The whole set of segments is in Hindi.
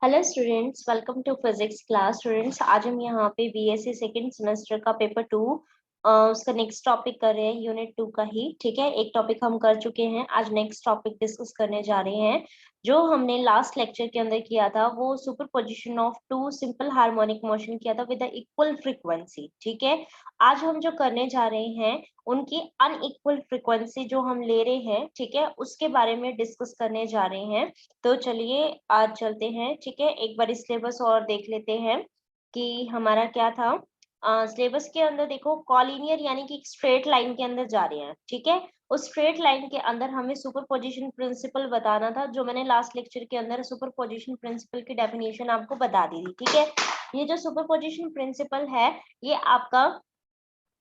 Hello students, welcome to physics class. Students, आज हम यहाँ पे बीएससी सेकंड सेमेस्टर का पेपर 2 उसका नेक्स्ट टॉपिक कर रहे हैं, यूनिट 2 का ही। ठीक है, एक टॉपिक हम कर चुके हैं, आज नेक्स्ट टॉपिक डिस्कस करने जा रहे हैं। जो हमने लास्ट लेक्चर के अंदर किया था वो superposition of two simple harmonic motion किया था विद द इक्वल फ्रीक्वेंसी। ठीक है, आज हम जो करने जा रहे हैं उनकी अनइक्वल फ्रीक्वेंसी जो हम ले रहे हैं, ठीक है, उसके बारे में डिस्कस करने जा रहे हैं। तो चलिए आज चलते हैं। ठीक है, एक बार सिलेबस और देख लेते हैं कि हमारा क्या था। सिलेबस के अंदर देखो, कॉलिनियर यानी कि स्ट्रेट लाइन के अंदर जा रहे हैं। ठीक है, उस स्ट्रेट लाइन के अंदर हमें सुपरपोजिशन प्रिंसिपल बताना था, जो मैंने लास्ट लेक्चर के अंदर सुपरपोजिशन प्रिंसिपल की डेफिनेशन आपको बता दी थी। ठीक है, ये जो सुपरपोजिशन प्रिंसिपल है ये आपका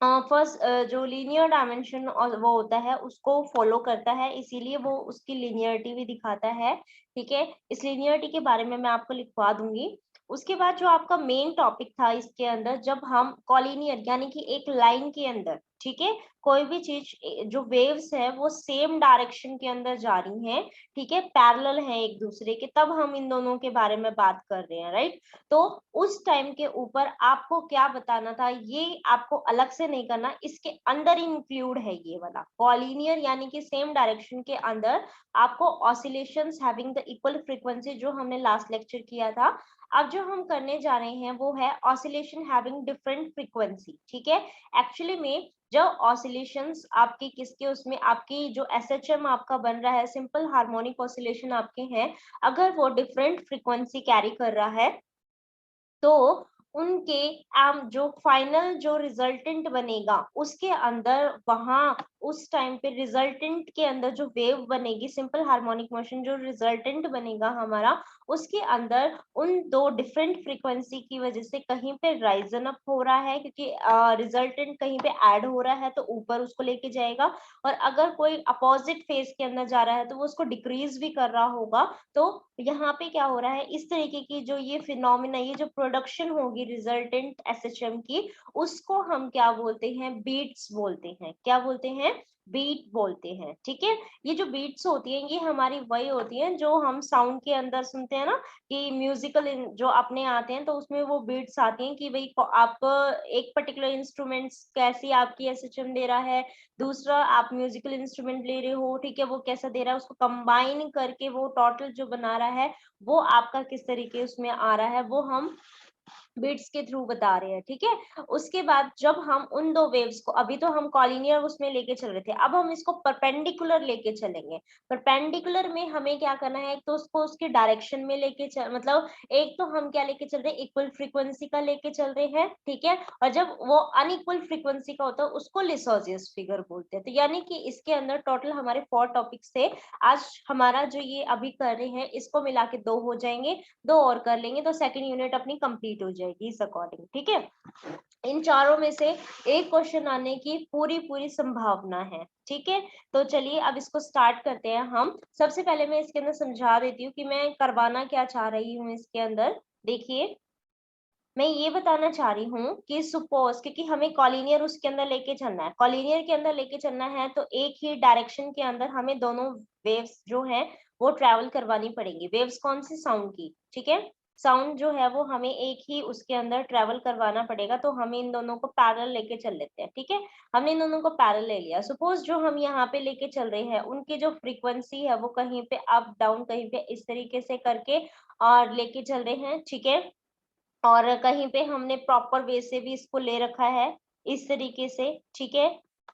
फर्स्ट जो लीनियर डायमेंशन और वो होता है उसको फॉलो करता है, इसीलिए वो उसकी लीनियरिटी भी दिखाता है। ठीक है, इस लीनियरिटी के बारे में मैं आपको लिखवा दूंगी। उसके बाद जो आपका मेन टॉपिक था इसके अंदर, जब हम कॉलिनियर यानी कि एक लाइन के अंदर, ठीक है, कोई भी चीज जो वेव्स है वो सेम डायरेक्शन के अंदर जा रही हैं, ठीक है, पैरेलल है एक दूसरे के, तब हम इन दोनों के बारे में बात कर रहे हैं, राइट। तो उस टाइम के ऊपर आपको क्या बताना था, ये आपको अलग से नहीं करना, इसके अंदर इंक्लूड है ये वाला कॉलिनियर यानी कि सेम डायरेक्शन के अंदर आपको oscillations having the equal frequency, जो हमने लास्ट लेक्चर किया था। अब जो हम करने जा रहे हैं वो है ऑसिलेशन हैविंग डिफरेंट फ्रीक्वेंसी। ठीक है, एक्चुअली में जो ऑसिलेशंस आपकी किसके उसमें आपकी जो एसएचएम आपका बन रहा है, सिंपल हार्मोनिक ऑसिलेशन आपके हैं, अगर वो डिफरेंट फ्रीक्वेंसी कैरी कर रहा है तो उनके जो फाइनल जो रिजल्टेंट बनेगा उसके अंदर वहां उस टाइम पे रिजल्टेंट के अंदर जो वेव बनेगी, सिंपल हार्मोनिक मोशन जो रिजल्टेंट बनेगा हमारा, उसके अंदर उन दो डिफरेंट फ्रीक्वेंसी की वजह से कहीं पे राइजन अप हो रहा है, क्योंकि रिजल्टेंट कहीं पे ऐड हो रहा है तो ऊपर उसको लेके जाएगा, और अगर कोई अपोजिट फेज के अंदर जा रहा है तो वो उसको डिक्रीज भी कर रहा होगा। तो यहाँ पे क्या हो रहा है, इस तरीके की जो ये फिनोमिना, ये जो प्रोडक्शन होगी रिजल्टेंट एसएचएम की, उसको हम क्या बोलते हैं, बीट्स बोलते हैं। क्या बोलते हैं, बीट बोलते हैं। ठीक है, ये जो बीट्स होती हैं ये हमारी वही होती हैं जो हम साउंड के अंदर सुनते हैं ना, कि म्यूजिकल जो अपने आते हैं तो उसमें वो बीट्स आती हैं कि भाई आप एक पर्टिकुलर इंस्ट्रूमेंट्स कैसी आपकी एसएचएम दे रहा है, दूसरा आप म्यूजिकल इंस्ट्रूमेंट ले रहे हो, ठीक है, वो कैसा दे रहा है, उसको कंबाइन करके वो टोटल जो बना रहा है वो आपका किस तरीके उसमें आ रहा है, वो हम बिट्स के थ्रू बता रहे हैं। ठीक है, उसके बाद जब हम उन दो वेव्स को, अभी तो हम कॉलिनियर उसमें लेके चल रहे थे, अब हम इसको परपेंडिकुलर लेके चलेंगे। परपेंडिकुलर में हमें क्या करना है, एक तो उसको उसके डायरेक्शन में लेके चल, मतलब एक तो हम क्या लेके चल रहे हैं, इक्वल फ्रीक्वेंसी का लेके चल रहे हैं। ठीक है, और जब वो अनइक्वल फ्रीक्वेंसी का होता है उसको लिसोजियस फिगर बोलते हैं। तो यानी कि इसके अंदर टोटल हमारे 4 टॉपिक्स थे। आज हमारा जो ये अभी कर रहे हैं इसको मिला के 2 हो जाएंगे, 2 और कर लेंगे तो सेकंड यूनिट अपनी कंप्लीट हो जाएगी इस अकॉर्डिंग। ठीक है, इन चारों में से एक क्वेश्चन आने की पूरी पूरी संभावना है। ठीक है, तो चलिए अब इसको स्टार्ट करते हैं हम। सबसे पहले मैं इसके अंदर समझा देती हूँ कि मैं करवाना क्या चाह रही हूँ इसके अंदर। देखिए, मैं ये बताना चाह रही हूँ कि सपोज, क्योंकि हमें कॉलिनियर उसके अंदर लेके चलना है, कॉलिनियर के अंदर लेके चलना है तो एक ही डायरेक्शन के अंदर हमें दोनों वेव्स जो हैं वो ट्रेवल करवानी पड़ेगी। वेव्स कौन सी, साउंड की। ठीक है, साउंड जो है वो हमें एक ही उसके अंदर ट्रेवल करवाना पड़ेगा, तो हम इन दोनों को पैरेलल लेके चल लेते हैं। ठीक है, हमने इन दोनों को पैरेलल ले लिया। सपोज जो हम यहाँ पे लेके चल रहे हैं उनकी जो फ्रीक्वेंसी है वो कहीं पे अप डाउन, कहीं पे इस तरीके से करके और लेके चल रहे हैं। ठीक है, और कहीं पे हमने प्रॉपर वे से भी इसको ले रखा है इस तरीके से। ठीक है,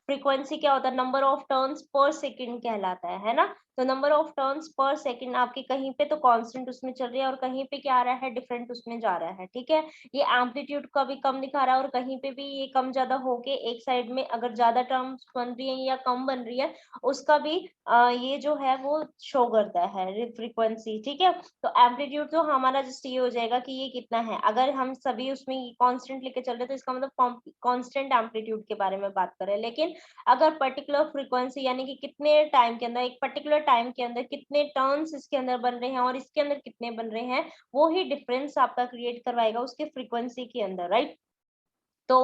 फ्रीक्वेंसी क्या होता है, number of turns per second कहलाता है ना। तो number of turns per second आपके कहीं पे तो कांस्टेंट उसमें चल रही है और कहीं पे क्या आ रहा है, डिफरेंट उसमें जा रहा है। ठीक है, ये एम्पलीट्यूड का भी कम दिखा रहा है और कहीं पे भी ये कम ज्यादा होके एक साइड में अगर ज्यादा टर्म्स बन रही है या कम बन रही है उसका भी ये जो है वो शो करता है फ्रीक्वेंसी। ठीक है, तो एम्पलीट्यूड तो हमारा जस्ट ये हो जाएगा कि ये कितना है, अगर हम सभी उसमें कांस्टेंट लेके चल रहे हैं तो इसका मतलब कांस्टेंट एम्पलीट्यूड के बारे में बात कर रहे हैं। लेकिन अगर पर्टिकुलर फ्रीक्वेंसी यानी कि कितने टाइम के अंदर, एक पर्टिकुलर टाइम के अंदर कितने टर्न्स इसके अंदर बन रहे हैं और इसके अंदर कितने बन रहे हैं, वो ही डिफरेंस आपका क्रिएट करवाएगा उसके फ्रीक्वेंसी के अंदर, राइट। तो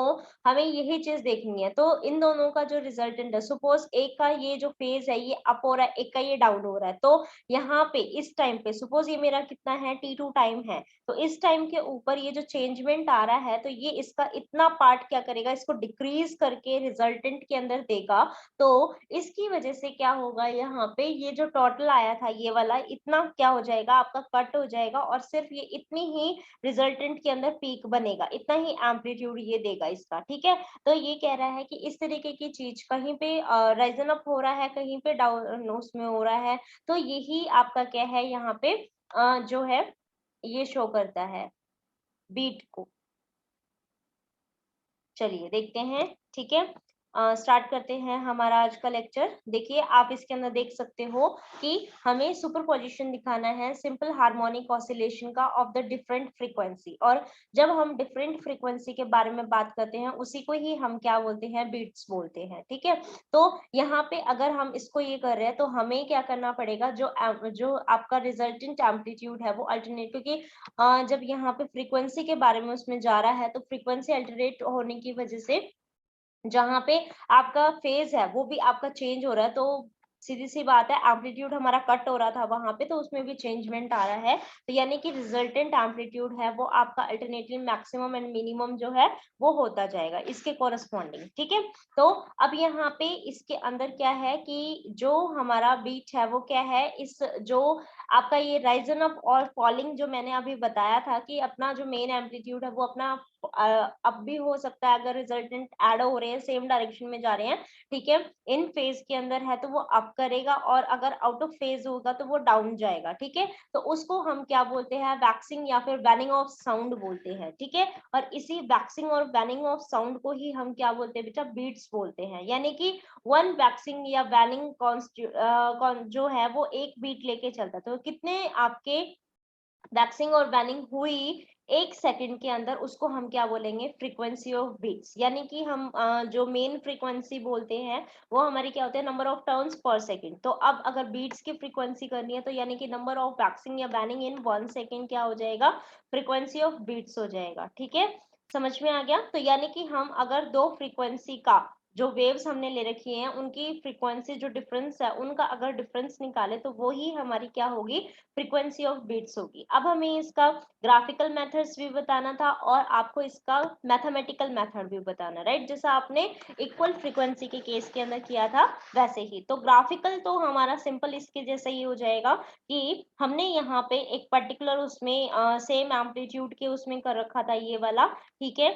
हमें यही चीज देखनी है। तो इन दोनों का जो रिजल्टेंट है, सपोज एक का ये जो फेज है ये अप हो रहा है, एक का ये डाउन हो रहा है, तो यहाँ पे इस टाइम पे सपोज ये मेरा कितना है t2 टाइम है, तो इस टाइम के ऊपर ये जो चेंजमेंट आ रहा है तो ये इसका इतना पार्ट क्या करेगा, इसको डिक्रीज करके रिजल्टेंट के अंदर देगा। तो इसकी वजह से क्या होगा, यहाँ पे ये जो टोटल आया था ये वाला इतना क्या हो जाएगा, आपका कट हो जाएगा और सिर्फ ये इतनी ही रिजल्टेंट के अंदर पीक बनेगा, इतना ही एम्पलीट्यूड ये देगा इसका। ठीक है, तो ये कह रहा है कि इस तरीके की चीज कहीं पे राइजन अप हो रहा है, कहीं पे डाउन उसमें हो रहा है, तो यही आपका क्या है यहाँ पे जो है ये शो करता है बीट को। चलिए देखते हैं। ठीक है, स्टार्ट करते हैं हमारा आज का लेक्चर। देखिए आप इसके अंदर देख सकते हो कि हमें सुपरपोजिशन दिखाना है सिंपल हार्मोनिक ऑसिलेशन का ऑफ द डिफरेंट फ्रीक्वेंसी। और जब हम डिफरेंट फ्रीक्वेंसी के बारे में बात करते हैं उसी को ही हम क्या बोलते हैं, बीट्स बोलते हैं। ठीक है, तो यहाँ पे अगर हम इसको ये कर रहे हैं तो हमें क्या करना पड़ेगा, जो आपका रिजल्टेंट एम्पलीट्यूड है वो अल्टरनेट, क्योंकि जब यहाँ पे फ्रीक्वेंसी के बारे में उसमें जा रहा है तो फ्रीक्वेंसी अल्टरनेट होने की वजह से जहाँ पे आपका फेज है वो भी आपका चेंज हो रहा है, तो सीधी सी बात है एम्पलीट्यूड हमारा कट हो रहा था वहां पे, तो उसमें भी चेंजमेंट आ रहा है, तो यानी कि रिजल्टेंट एम्पलीट्यूड है वो आपका अल्टरनेटली मैक्सिमम एंड मिनिमम जो है वो होता जाएगा इसके कोरस्पॉन्डिंग। ठीक है, तो अब यहाँ पे इसके अंदर क्या है कि जो हमारा बीट है वो क्या है, इस जो आपका ये राइजन अप और फॉलिंग जो मैंने अभी बताया था कि अपना जो मेन एम्पलीट्यूड है वो अपना अब भी हो सकता है अगर रिजल्टेंट ऐड हो रहे हैं सेम डायरेक्शन में जा रहे हैं। ठीक है, इन फेज के अंदर है तो वो अप करेगा और अगर आउट ऑफ फेज होगा तो वो डाउन जाएगा। ठीक है, तो उसको हम क्या बोलते हैं, वैक्सिंग या फिर वैनिंग ऑफ साउंड बोलते हैं। ठीक है, और इसी वैक्सिंग और वैनिंग ऑफ साउंड को ही हम क्या बोलते हैं बेटा, बीट्स बोलते हैं। यानी कि वन वैक्सिंग या वैनिंग जो है वो एक बीट लेके चलता है, तो कितने आपके वैक्सिंग और वैनिंग हुई एक सेकंड के अंदर, उसको हम क्या बोलेंगे, फ्रीक्वेंसी ऑफ बीट्स। यानी कि हम जो मेन फ्रीक्वेंसी बोलते हैं वो हमारी क्या होते हैं, number of turns per second. तो अब अगर बीट्स की फ्रीक्वेंसी करनी है तो यानी कि नंबर ऑफ वैक्सिंग या वैनिंग इन 1 सेकंड क्या हो जाएगा, फ्रीक्वेंसी ऑफ बीट्स हो जाएगा। ठीक है, समझ में आ गया। तो यानी कि हम अगर दो फ्रीक्वेंसी का जो वेव्स हमने ले रखी हैं उनकी फ्रीक्वेंसी जो डिफरेंस है उनका अगर डिफरेंस निकाले तो वो ही हमारी क्या होगी, फ्रीक्वेंसी ऑफ बीट्स होगी। अब हमें इसका ग्राफिकल मेथड्स भी बताना था और आपको इसका मैथमेटिकल मेथड भी बताना, राइट, जैसा आपने इक्वल फ्रीक्वेंसी के केस के अंदर किया था वैसे ही। तो ग्राफिकल तो हमारा सिंपल इसके जैसा ही हो जाएगा कि हमने यहाँ पे एक पर्टिकुलर उसमें सेम एम्पलीट्यूड के उसमें कर रखा था ये वाला। ठीक है,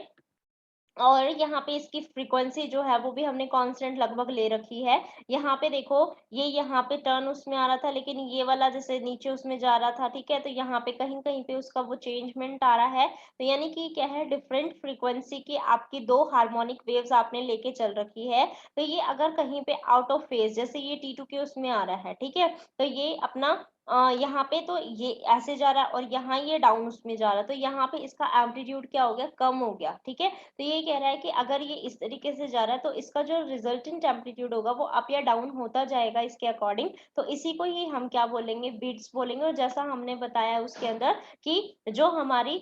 और यहाँ पे इसकी फ्रीक्वेंसी जो है वो भी हमने कांस्टेंट लगभग ले रखी है। यहाँ पे देखो ये यहाँ पे टर्न उसमें आ रहा था लेकिन ये वाला जैसे नीचे उसमें जा रहा था। ठीक है, तो यहाँ पे कहीं कहीं पे उसका वो चेंजमेंट आ रहा है, तो यानी कि क्या है, डिफरेंट फ्रीक्वेंसी की आपकी दो हार्मोनिक वेव्स आपने लेके चल रखी है, तो ये अगर कहीं पे आउट ऑफ फेज, जैसे ये T2 के उसमें आ रहा है, ठीक है, तो ये अपना यहाँ पे तो ये ऐसे जा रहा है और यहाँ ये डाउन उसमें जा रहा है, तो यहाँ पे इसका एम्पलीट्यूड क्या हो गया, कम हो गया। ठीक है, तो ये कह रहा है कि अगर ये इस तरीके से जा रहा है तो इसका जो रिजल्टेंट एम्पलीट्यूड होगा वो अप या डाउन होता जाएगा इसके अकॉर्डिंग। तो इसी को ही हम क्या बोलेंगे, बीट्स बोलेंगे। और जैसा हमने बताया उसके अंदर कि जो हमारी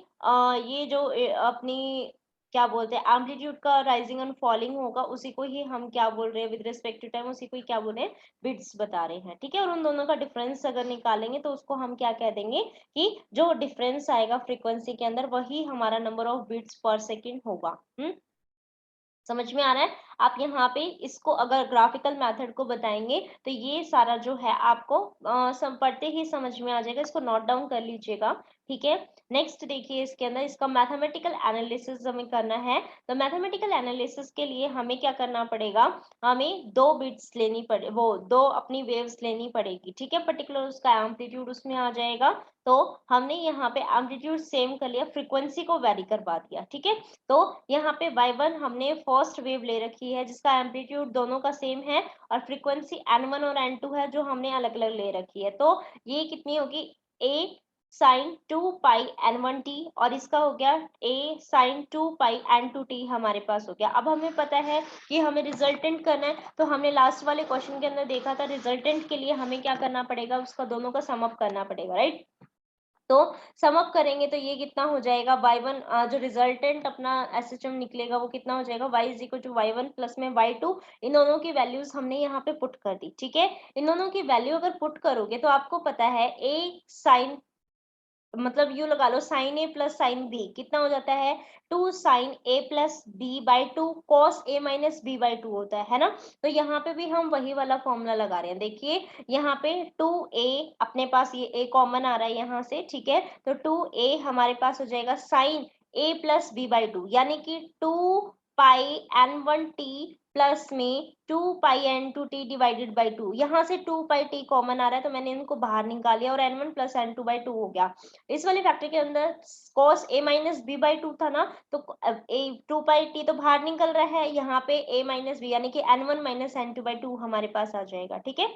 ये जो अपनी क्या बोलते हैं एम्पलीट्यूड का राइजिंग एंड फॉलिंग होगा उसी को ही हम क्या बोल रहे हैं विद रिस्पेक्ट टू टाइम, उसी को ही क्या बोल रहे हैं, बिट्स बता रहे हैं। ठीक है, और उन दोनों का डिफरेंस अगर निकालेंगे तो उसको हम क्या कह देंगे कि जो डिफरेंस आएगा फ्रीक्वेंसी के अंदर वही हमारा नंबर ऑफ बीट्स पर सेकंड होगा। समझ में आ रहा है। आप यहाँ पे इसको अगर ग्राफिकल मेथड को बताएंगे तो ये सारा जो है आपको पढ़ते ही समझ में आ जाएगा, इसको नोट डाउन कर लीजिएगा। ठीक है, नेक्स्ट देखिए इसके अंदर इसका मैथमेटिकल एनालिसिस हमें करना है। तो मैथमेटिकल एनालिसिस के लिए हमें क्या करना पड़ेगा, हमें दो बिट्स लेनी पड़े, वो दो अपनी वेव्स लेनी पड़ेगी। ठीक है, पर्टिकुलर उसका एम्पलीट्यूड उसमें आ जाएगा, तो हमने यहाँ पे एम्पलीट्यूड सेम कर लिया, फ्रीक्वेंसी को वेरी करवा दिया। ठीक है, तो यहाँ पे y1 हमने फर्स्ट वेव ले रखी है जिसका एम्पलीट्यूड दोनों का सेम है और फ्रीक्वेंसी n1 और n2 है जो हमने अलग अलग ले रखी है, तो ये कितनी होगी, a sin 2 पाई n1t और इसका हो गया a sin 2 पाई n2t हमारे पास हो गया। अब हमें पता है कि हमें रिजल्टेंट करना है, तो हमने लास्ट वाले क्वेश्चन के अंदर देखा था रिजल्टेंट के लिए हमें क्या करना पड़ेगा, उसका दोनों का सम अप करना पड़ेगा, राइट। तो सम अप करेंगे तो ये कितना हो जाएगा y1 जो रिजल्टेंट अपना SHM निकलेगा वो कितना हो जाएगा y is equal to y1 plus में y2। इन दोनों की वैल्यूज हमने यहाँ पे पुट कर दी, ठीक है। इन दोनों की वैल्यू अगर पुट करोगे तो आपको पता है a साइन, मतलब यू लगा लो sine A plus sine B कितना हो जाता है 2 sine A plus B by 2 cos A minus B by 2 होता है ना। तो यहाँ पे भी हम वही वाला फॉर्मूला लगा रहे हैं। देखिए यहाँ पे 2a अपने पास, ये a कॉमन आ रहा है यहाँ से, ठीक है। तो 2a हमारे पास हो जाएगा sine a plus B by 2 यानी कि 2 पाई n1t प्लस में 2 पाई n2t डिवाइडेड बाई 2। यहाँ से 2 पाई t कॉमन आ रहा है तो मैंने इनको बाहर निकाल लिया और n1 प्लस n2 बाई 2 हो गया। इस वाले फैक्टर के अंदर cos a minus b by 2 था ना, तो a 2 पाई t तो बाहर निकल रहा है, यहाँ पे a माइनस b यानी कि n1 माइनस n2 बाई 2 हमारे पास आ जाएगा, ठीक है।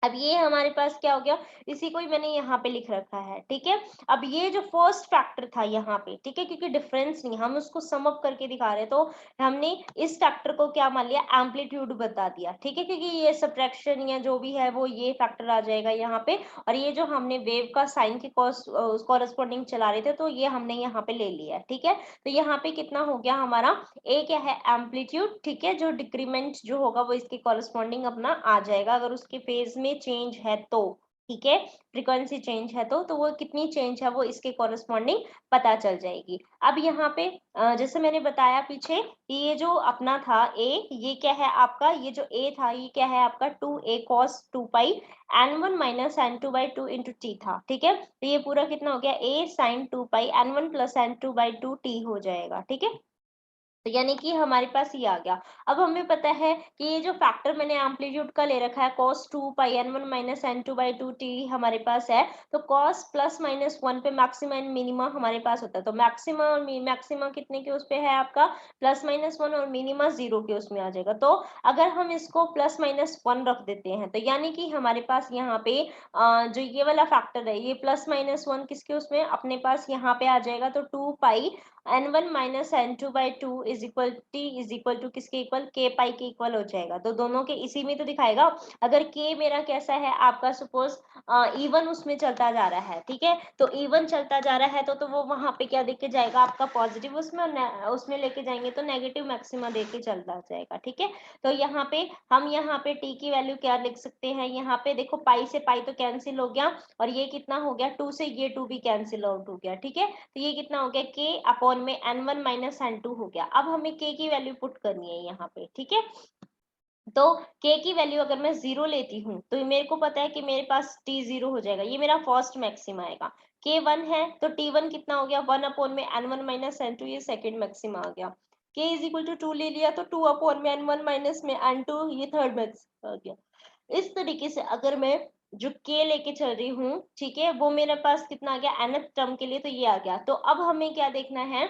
अब ये हमारे पास क्या हो गया, इसी को ही मैंने यहाँ पे लिख रखा है, ठीक है। अब ये जो फर्स्ट फैक्टर था यहाँ पे, ठीक है, क्योंकि डिफरेंस नहीं, हम उसको सम अप करके दिखा रहे हैं तो हमने इस फैक्टर को क्या मान लिया, एम्पलीट्यूड बता दिया, ठीक है, क्योंकि ये सब्ट्रैक्शन या जो भी है वो ये फैक्टर आ जाएगा यहाँ पे। और ये जो हमने वेव का साइन के कॉरस्पॉन्डिंग चला रहे थे तो ये हमने यहाँ पे ले लिया, ठीक है। तो यहाँ पे कितना हो गया हमारा, ए क्या है एम्पलीट्यूड, ठीक है, जो डिक्रीमेंट जो होगा वो इसके कॉरस्पॉन्डिंग अपना आ जाएगा अगर उसके फेज में चेंज है तो, ठीक है, फ्रीक्वेंसी चेंज है तो वो कितनी चेंज है वो इसके कॉरस्पॉन्डिंग पता चल जाएगी। अब यहाँ पे जैसे मैंने बताया पीछे कि ये जो अपना था a, ये क्या है आपका, ये जो a था ये क्या है आपका 2a cos 2 pi n1 minus n2 by 2 into t था, ठीक है। तो ये पूरा कितना हो गया a sin 2 pi n1 plus n2 by 2 t हो जाएगा, ठीक है। तो यानी कि हमारे पास ये आ गया। अब हमें पता है कि ये जो फैक्टर मैंने एम्पलीट्यूड का ले रखा है cos 2 pi n1 minus n2 by 2t हमारे पास है, तो cos प्लस माइनस 1 पे मैक्सिमा एंड मिनिमा हमारे पास होता है। तो मैक्सिमा और मैक्सिमा कितने के उस पे है आपका प्लस माइनस 1 और मिनिमा 0 के उसमें आ जाएगा। तो अगर हम इसको प्लस माइनस 1 रख देते हैं तो यानी कि हमारे पास यहाँ पे जो ये वाला फैक्टर है ये प्लस माइनस 1 किसके उसमें अपने पास यहाँ पे आ जाएगा, तो 2 pi n1 minus n2 by 2 is equal t is equal to किसके इक्वल k पाई के इक्वल हो जाएगा। तो दोनों के इसी में तो दिखाएगा। अगर k मेरा कैसा है आपका, सपोज इवन उसमें चलता जा रहा है, ठीक है, तो इवन चलता जा रहा है तो वो वहां पे क्या देके जाएगा आपका पॉजिटिव उसमें, उसमें लेके जाएंगे तो नेगेटिव मैक्सिमा देके चलता जाएगा, ठीक है। तो यहाँ पे हम यहाँ पे t की वैल्यू क्या लिख सकते हैं, यहाँ पे देखो पाई से पाई तो कैंसिल हो गया और ये कितना हो गया 2 से ये 2 भी कैंसिल आउट हो गया, ठीक है। तो ये कितना हो गया k अपॉन में n1 माइनस n2 हो गया। अब हमें k की वैल्यू पुट करनी है यहाँ पे, ठीक है। तो k की वैल्यू अगर मैं 0 लेती हूँ तो मेरे को पता है कि मेरे पास t 0 हो जाएगा, ये मेरा फर्स्ट मैक्सिमा आएगा। k 1 है तो t 1 कितना हो गया 1 अपॉन में n1 माइनस n2, ये सेकंड मैक्सिमा आ गया। k इज इक्वल टू 2 ले लिया तो 2 अपॉन में n1 माइनस में n2, ये थर्ड मैक्सिमा आ गया। इस तरीके से अगर मैं जो k लेके चल रही हूँ, ठीक है, वो मेरे पास कितना आ गया nth टर्म के लिए, तो ये आ गया। तो अब हमें क्या देखना है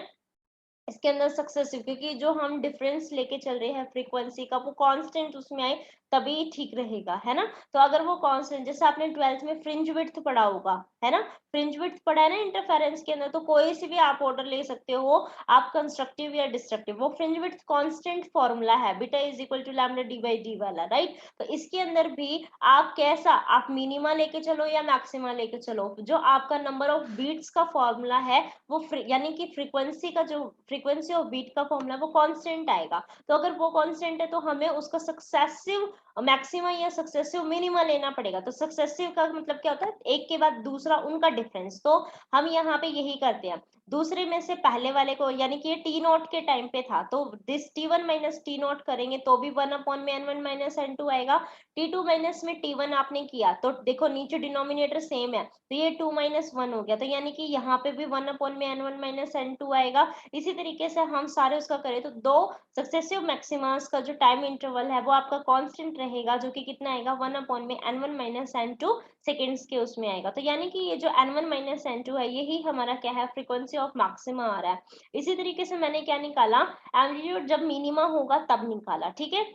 इसके अंदर सक्सेसिव, क्योंकि जो हम डिफरेंस लेके चल रहे हैं फ्रीक्वेंसी का वो कांस्टेंट उसमें आए तभी ठीक रहेगा, है ना। तो अगर वो कांस्टेंट, जैसे आपने 12th में फ्रिंज विड्थ पढ़ा होगा, है ना, फ्रिंज विड्थ पढ़ा है ना इंटरफेरेंस के अंदर, तो कोई सी भी आप ऑर्डर ले सकते हो, आप कंस्ट्रक्टिव या डिस्ट्रक्टिव, वो फ्रिंज विड्थ कांस्टेंट फॉर्मूला है beta is equal to lambda D by D वाला, राइट। तो इसके अंदर भी आप कैसा, आप मिनिमा लेके चलो या मैक्सिमा लेके चलो, जो आपका नंबर ऑफ बीट्स का फॉर्मूला है वो यानी कि फ्रीक्वेंसी का जो फ्रीक्वेंसी ऑफ बीट का फॉर्मूला वो कांस्टेंट आएगा। तो अगर वो कांस्टेंट है तो हमें उसका सक्सेसिव मैक्सिमा या सक्सेसिव मिनिमा लेना पड़ेगा। तो सक्सेसिव का मतलब क्या होता है, एक के बाद दूसरा उनका डिफरेंस। तो हम यहाँ पे यही करते हैं, दूसरे में से पहले वाले को, यानी कि ये टी नॉट के टाइम पे था तो this T one minus T not करेंगे तो भी 1 अपॉन में n1 माइनस n2 आएगा। टी2 माइनस में टी1 आपने किया तो देखो नीचे डिनोमिनेटर सेम है तो ये 2 माइनस 1 हो गया, तो यानी कि यहाँ पे भी 1 अपॉन में n1 माइनस n2 आएगा। इसी तरीके से हम सारे उसका करें तो दो सक्सेसिव मैक्सिमास का जो टाइम इंटरवल है वो आपका कांस्टेंट रहेगा, जो कि कितना आएगा 1 अपॉन में n1 माइनस n2 सेकेंड्स के उसमें आएगा। तो यानी कि ये जो n1 माइनस n2 है यही हमारा क्या है फ्रीक्वेंसी ऑफ मैक्सिमा आ रहा है। इसी तरीके से मैंने क्या निकाला, एम्पलीट्यूड जब मिनिमा होगा तब निकाला, ठीक है।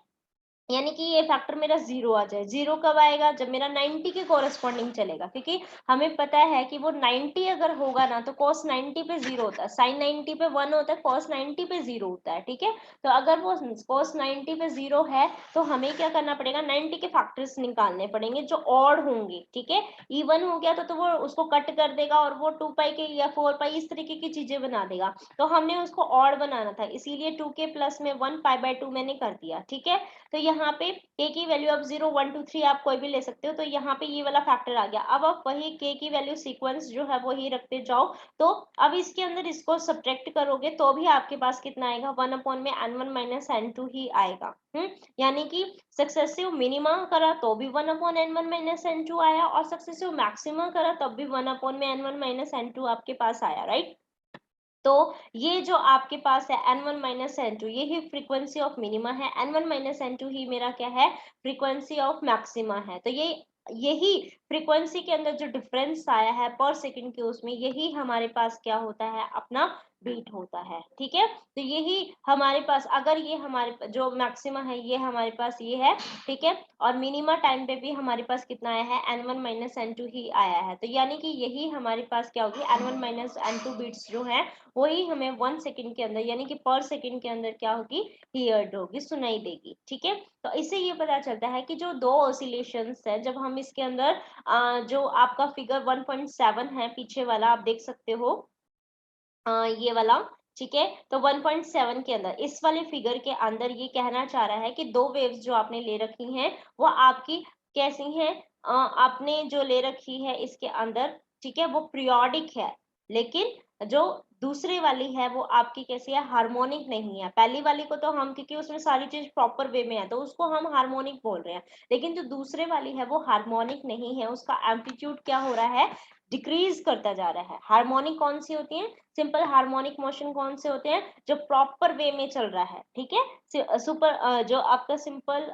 यानी कि ये फैक्टर मेरा 0 आ जाए। 0 कब आएगा? जब मेरा 90 के कोरेस्पॉन्डिंग चलेगा, क्योंकि हमें पता है कि वो 90 अगर होगा ना तो cos 90 पे 0 होता है, sin 90 पे 1 होता है, cos 90 पे 0 होता है, ठीक है। तो अगर वो cos 90 पे 0 है तो हमें क्या करना पड़ेगा, 90 के फैक्टर्स निकालने पड़ेंगे जो ऑड होंगे, ठीक है। इवन हो गया तो वो उसको कट कर देगा और वो 2 पाई के या 4 पाई इस तरीके की चीजें बना देगा। तो हमने उसको ऑड बनाना था, इसीलिए 2 के प्लस में 1 पाई/2 मैंने कर दिया, ठीक है। तो यहाँ पे k की वैल्यू अब 0 1 2 3 आप कोई भी ले सकते हो, तो यहाँ पे ये वाला फैक्टर आ गया। अब आप वही k की वैल्यू सीक्वेंस जो है वही रखते जाओ। तो अब इसके अंदर इसको सब्ट्रैक्ट करोगे तो भी आपके पास कितना आएगा, 1 अपॉन में n1 माइनस n2 ही आएगा। यानी कि सक्सेसिव मिनिमा करा तो भी 1 अपॉन n1 माइनस n2 आया, और सक्सेसिव मैक्सिमा करा तब भी 1 अपॉन में n1 माइनस n2 आपके पास आया, राइट। तो ये जो आपके पास है n1 माइनस n2, ये ही फ्रीक्वेंसी ऑफ मिनिमा है। n1 माइनस n2 ही मेरा क्या है, फ्रीक्वेंसी ऑफ मैक्सिमा है। तो यही फ्रीक्वेंसी के अंदर जो डिफरेंस आया है पर सेकंड के, उसमें यही हमारे पास क्या होता है, अपना बीट होता है, ठीक है। तो यही हमारे पास, अगर ये हमारे जो मैक्सिमा है ये हमारे पास ये है, ठीक है, और मिनिमा टाइम पे भी हमारे पास कितना आया है, n1 माइनस n2 ही आया है। तो यानी कि यही हमारे पास क्या होगी, n1 माइनस n2 बीट्स जो है वही हमें 1 सेकंड के अंदर, यानी कि पर सेकंड के अंदर क्या होगी, हियर्ड होगी, सुनाई देगी, ठीक है। तो इससे ये पता चलता है कि जो दो ऑसिलेशंस है, जब हम इसके अंदर जो आपका फिगर 1.7 है पीछे वाला, आप देख सकते हो ये वाला, ठीक है। तो 1.7 के अंदर, इस वाले फिगर के अंदर ये कहना चाह रहा है कि दो वेव्स जो आपने ले रखी हैं वो आपकी कैसी हैं, आपने जो ले रखी है इसके अंदर, ठीक है, वो पीरियोडिक है। लेकिन जो दूसरी वाली है वो आपकी कैसी है, हार्मोनिक नहीं है। पहली वाली को तो हम, क्योंकि उसमें सारी चीज प्रॉपर वे में है तो उसको हम हार्मोनिक बोल रहे हैं, लेकिन जो दूसरे वाली है वो हार्मोनिक नहीं है, उसका एम्पलीट्यूड क्या हो रहा है, डिक्रीज करता जा रहा है। हार्मोनिक कौन सी होती है, सिंपल हार्मोनिक मोशन कौन से होते हैं, जो प्रॉपर वे में चल रहा है, ठीक है। सुपर जो आपका सिंपल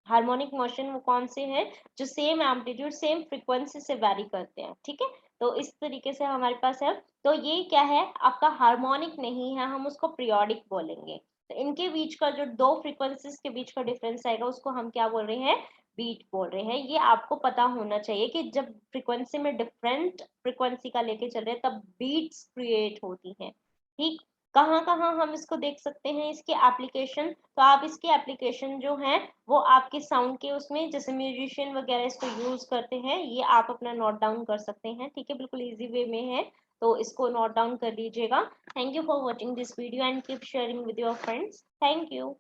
हार्मोनिक मोशन वो कौन से हैं, जो सेम एम्पलीट्यूड सेम फ्रीक्वेंसी से वैरी करते हैं, ठीक है। तो इस तरीके से हमारे पास है। तो ये क्या है, आपका हार्मोनिक नहीं है, हम उसको पीरियोडिक बोलेंगे। तो इनके बीच का जो दो फ्रीक्वेंसीज के बीच का डिफरेंस आएगा उसको हम क्या बोल रहे हैं, बीट बोल रहे हैं। ये आपको पता होना चाहिए कि जब फ्रीक्वेंसी में डिफरेंट फ्रीक्वेंसी का लेके चल रहे हैं तब बीट्स क्रिएट होती हैं, ठीक। कहाँ कहाँ हम इसको देख सकते हैं, इसके एप्लीकेशन, तो आप इसके एप्लीकेशन जो हैं वो आपके साउंड के उसमें, जैसे म्यूजिशियन वगैरह इसको यूज करते हैं, ये आप अपना नोट डाउन कर सकते हैं, ठीक है, बिल्कुल इजी वे में है। तो इसको नोट डाउन कर लीजिएगा। Thank you for watching this video and keep sharing with your friends. Thank you.